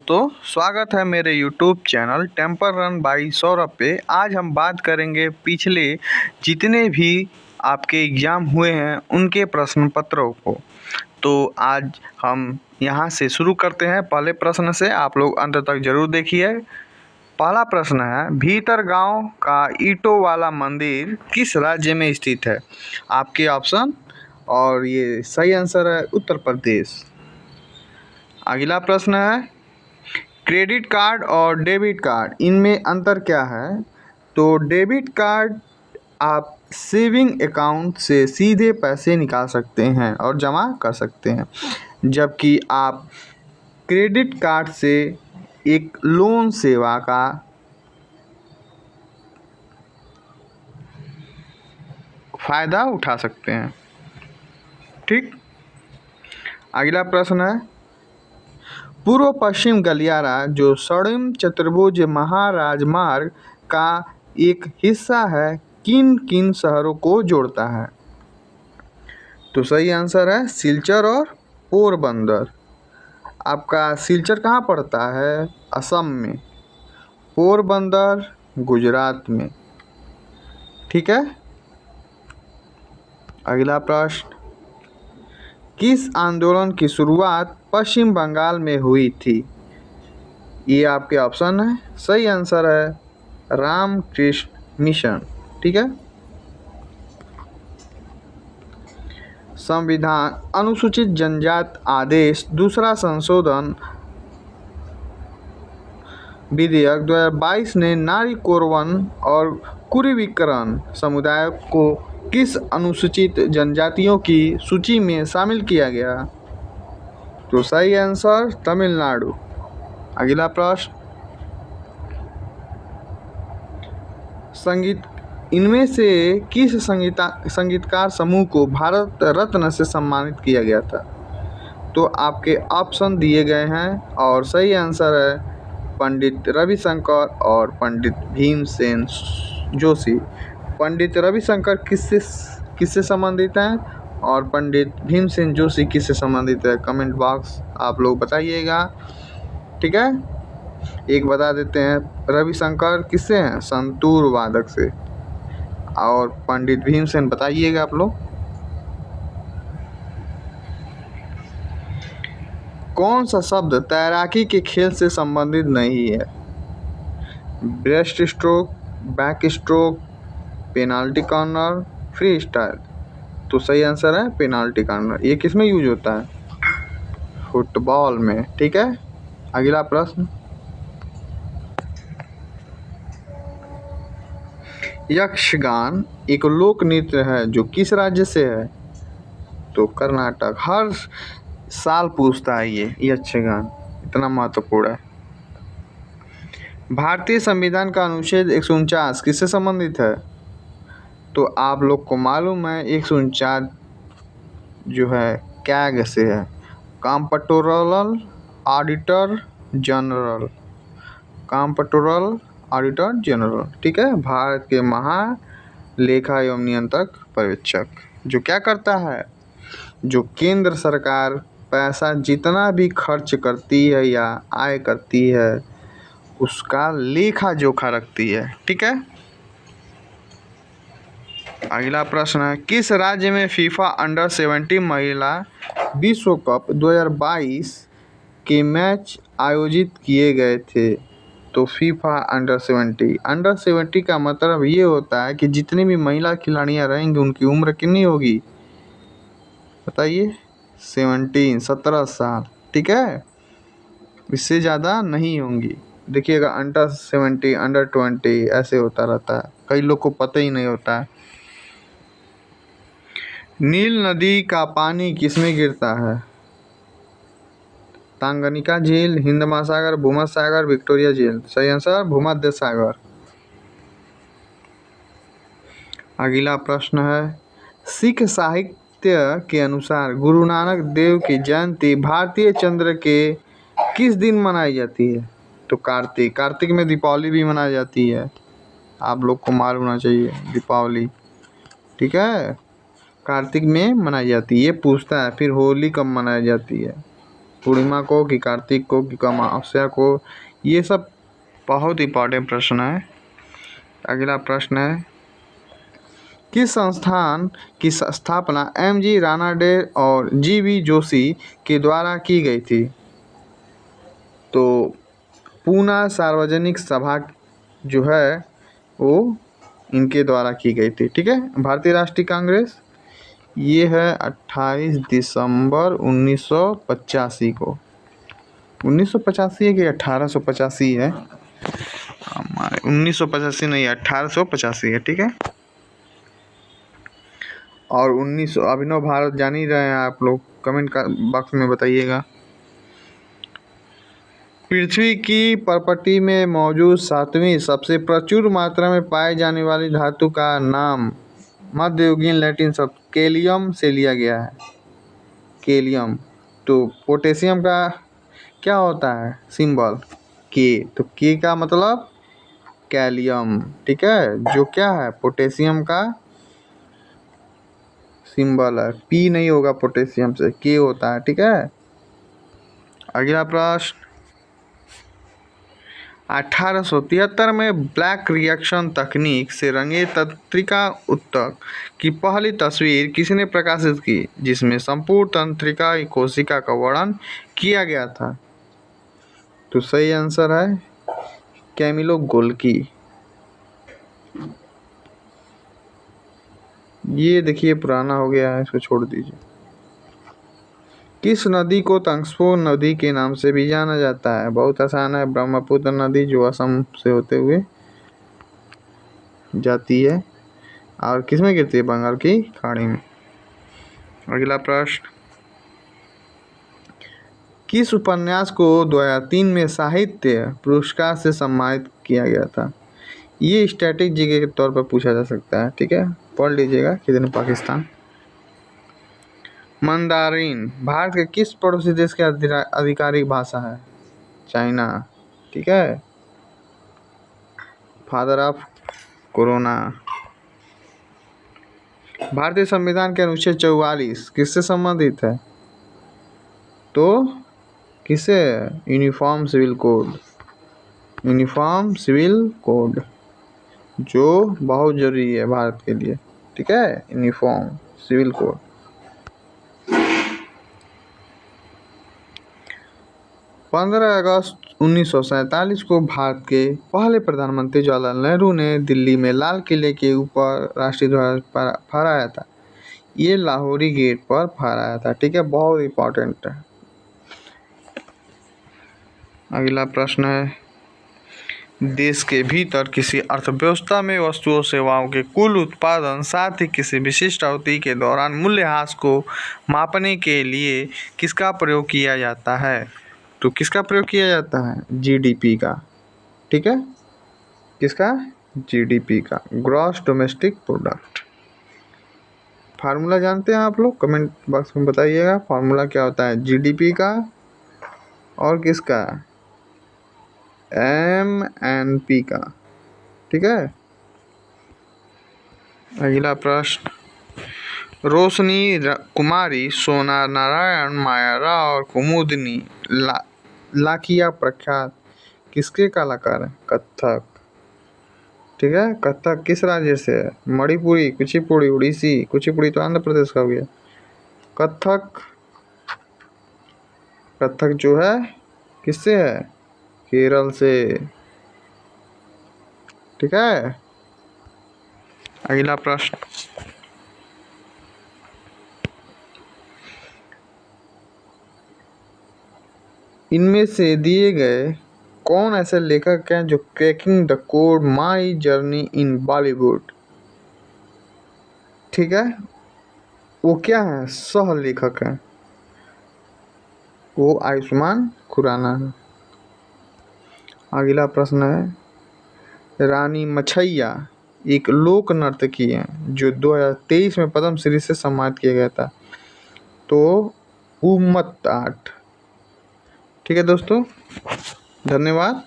तो स्वागत है मेरे YouTube channel temple run by Saurabh पे। आज हम बात करेंगे पिछले जितने भी आपके एग्ज़ाम हुए हैं उनके प्रश्न पत्रों को। तो आज हम यहाँ से शुरू करते हैं पहले प्रश्न से। आप लोग अंत तक ज़रूर देखिए। पहला प्रश्न है, भीतर गांव का ईंटों वाला मंदिर किस राज्य में स्थित है? आपके ऑप्शन, और ये सही आंसर है उत्तर प्रदेश। अगला प्रश्न है, क्रेडिट कार्ड और डेबिट कार्ड इनमें अंतर क्या है? तो डेबिट कार्ड आप सेविंग अकाउंट से सीधे पैसे निकाल सकते हैं और जमा कर सकते हैं, जबकि आप क्रेडिट कार्ड से एक लोन सेवा का फ़ायदा उठा सकते हैं। ठीक। अगला प्रश्न है, पूर्व पश्चिम गलियारा जो स्वर्णिम चतुर्भुज महाराजमार्ग का एक हिस्सा है, किन किन शहरों को जोड़ता है? तो सही आंसर है सिलचर और पोरबंदर। आपका सिलचर कहाँ पड़ता है? असम में। पोरबंदर गुजरात में। ठीक है। अगला प्रश्न, किस आंदोलन की शुरुआत पश्चिम बंगाल में हुई थी? ये आपके ऑप्शन है। सही आंसर है रामकृष्ण मिशन। ठीक है। संविधान अनुसूचित जनजाति आदेश दूसरा संशोधन विधेयक 2022 ने नारी कोरवन और कुरीविकरण समुदाय को किस अनुसूचित जनजातियों की सूची में शामिल किया गया? तो सही आंसर तमिलनाडु। अगला प्रश्न, संगीत इनमें से किस संगीतकार समूह को भारत रत्न से सम्मानित किया गया था? तो आपके ऑप्शन दिए गए हैं और सही आंसर है पंडित रविशंकर और पंडित भीमसेन जोशी। पंडित रविशंकर किससे संबंधित हैं और पंडित भीमसेन जोशी किससे संबंधित है? कमेंट बॉक्स आप लोग बताइएगा। ठीक है। एक बता देते हैं, रविशंकर किससे हैं? संतूर वादक से। और पंडित भीमसेन बताइएगा आप लोग। कौन सा शब्द तैराकी के खेल से संबंधित नहीं है? Breast stroke, back stroke, penalty corner, free style. तो सही आंसर है पेनाल्टी कॉर्नर। ये किस में यूज होता है? फुटबॉल में। ठीक है। अगला प्रश्न, यक्षगान एक लोक नृत्य है जो किस राज्य से है? तो कर्नाटक। हर साल पूछता है ये यक्षगान, इतना महत्वपूर्ण है। भारतीय संविधान का अनुच्छेद 149 किससे संबंधित है? तो आप लोग को मालूम है 149 जो है कैग से है, comptroller auditor general. Comptroller auditor general. ठीक है। भारत के महालेखा एवं नियंत्रक पर्यवेक्षक जो क्या करता है? जो केंद्र सरकार पैसा जितना भी खर्च करती है या आय करती है उसका लेखा जोखा रखती है। ठीक है। अगला प्रश्न है, किस राज्य में फीफा अंडर 17 महिला विश्व कप 2022 के मैच आयोजित किए गए थे? तो फीफा अंडर 70 का मतलब ये होता है कि जितनी भी महिला खिलाड़ियां रहेंगी उनकी उम्र कितनी होगी बताइए? 17 साल। ठीक है। इससे ज़्यादा नहीं होंगी। देखिएगा अंडर 70, अंडर 20 ऐसे होता रहता है, कई लोग को पता ही नहीं होता है। नील नदी का पानी किसमें गिरता है? तांगनिका झील, हिंद महासागर, भूमध्य सागर, विक्टोरिया झील। सही आंसर भूमध्य सागर। अगला प्रश्न है, सिख साहित्य के अनुसार गुरु नानक देव की जयंती भारतीय चंद्र के किस दिन मनाई जाती है? तो कार्तिक में दीपावली भी मनाई जाती है, आप लोग को मालूम होना चाहिए दीपावली। ठीक है। कार्तिक में मनाई जाती है। ये पूछता है फिर होली कब मनाई जाती है? पूर्णिमा को कि कार्तिक को कि अमावस्या को, ये सब बहुत इंपॉर्टेंट प्रश्न है। अगला प्रश्न है, किस संस्थान की स्थापना M.G. रानाडे और G.V. जोशी के द्वारा की गई थी? तो पूना सार्वजनिक सभा जो है वो इनके द्वारा की गई थी। ठीक है। भारतीय राष्ट्रीय कांग्रेस, ये है 28 दिसंबर 1985 को। 1985 है कि 1885 है? 1985 नहीं, 1885 है। ठीक है। और 1900 अभिनव भारत जान ही रहे हैं आप लोग, कमेंट का बॉक्स में बताइएगा। पृथ्वी की प्रकृति में मौजूद 7वीं सबसे प्रचुर मात्रा में पाई जाने वाली धातु का नाम मध्ययुगीन लैटिन शब्द केलियम से लिया गया है। केलियम। तो पोटेशियम का क्या होता है सिंबल? के। तो के का मतलब कैलियम। ठीक है। जो क्या है पोटेशियम का सिंबल है। पी नहीं होगा पोटेशियम से, के होता है। ठीक है। अगला प्रश्न, 1873 में ब्लैक रिएक्शन तकनीक से रंगे तंत्रिका ऊतक की पहली तस्वीर किसने प्रकाशित की, जिसमें संपूर्ण तंत्रिका कोशिका का वर्णन किया गया था? तो सही आंसर है कैमिलो गोल्की। ये देखिए पुराना हो गया है, इसको छोड़ दीजिए। किस नदी को तंगसो नदी के नाम से भी जाना जाता है? बहुत आसान है, ब्रह्मपुत्र नदी जो असम से होते हुए जाती है और किसमें गिरती है? बंगाल की खाड़ी में। अगला प्रश्न, किस उपन्यास को 2003 में साहित्य पुरस्कार से सम्मानित किया गया था? ये स्टैटिक जीके के तौर पर पूछा जा सकता है। ठीक है, पढ़ लीजिएगा। कितने पाकिस्तान। मंदारिन भारत के किस पड़ोसी देश की आधिकारिक भाषा है? चाइना। ठीक है। Father of corona. भारतीय संविधान के अनुच्छेद 44 किससे संबंधित है? तो किससे? Uniform civil code. Uniform civil code जो बहुत जरूरी है भारत के लिए। ठीक है, यूनिफॉर्म सिविल कोड। 15 अगस्त 1947 को भारत के पहले प्रधानमंत्री जवाहरलाल नेहरू ने दिल्ली में लाल किले के ऊपर राष्ट्रीय ध्वज फहराया था। ये लाहौरी गेट पर फहराया था। ठीक है, बहुत इंपॉर्टेंट है। अगला प्रश्न है, देश के भीतर किसी अर्थव्यवस्था में वस्तुओं सेवाओं के कुल उत्पादन साथ ही किसी विशिष्ट अवधि के दौरान मूल्यह्रास को मापने के लिए किसका प्रयोग किया जाता है? तो किसका प्रयोग किया जाता है? जीडीपी का। ठीक है, किसका? जीडीपी का, ग्रॉस डोमेस्टिक प्रोडक्ट। फार्मूला जानते हैं आप लोग? कमेंट बॉक्स में बताइएगा फार्मूला क्या होता है जीडीपी का और किसका? MNP का। ठीक है। अगला प्रश्न, रोशनी कुमारी, सोना नारायण, माया राव और कुमुदनी लाखिया प्रख्यात किसके कलाकार हैं? कथक। ठीक है, कथक किस राज्य से है? मणिपुरी, कुचिपुड़ी, उड़ीसी। कुचिपुड़ी तो आंध्र प्रदेश का हो गया। कथक जो है किससे है? केरल से। ठीक है। अगला प्रश्न, इनमें से दिए गए कौन ऐसे लेखक हैं जो cracking the code my journey in Bollywood? ठीक है, वो क्या है? सह लेखक हैं, वो आयुष्मान खुराना है। अगला प्रश्न है, रानी मछैया एक लोक नर्तकी है जो 2023 में पद्म श्री से सम्मानित किया गया था। तो उम्मत आठ। ठीक है दोस्तों, धन्यवाद।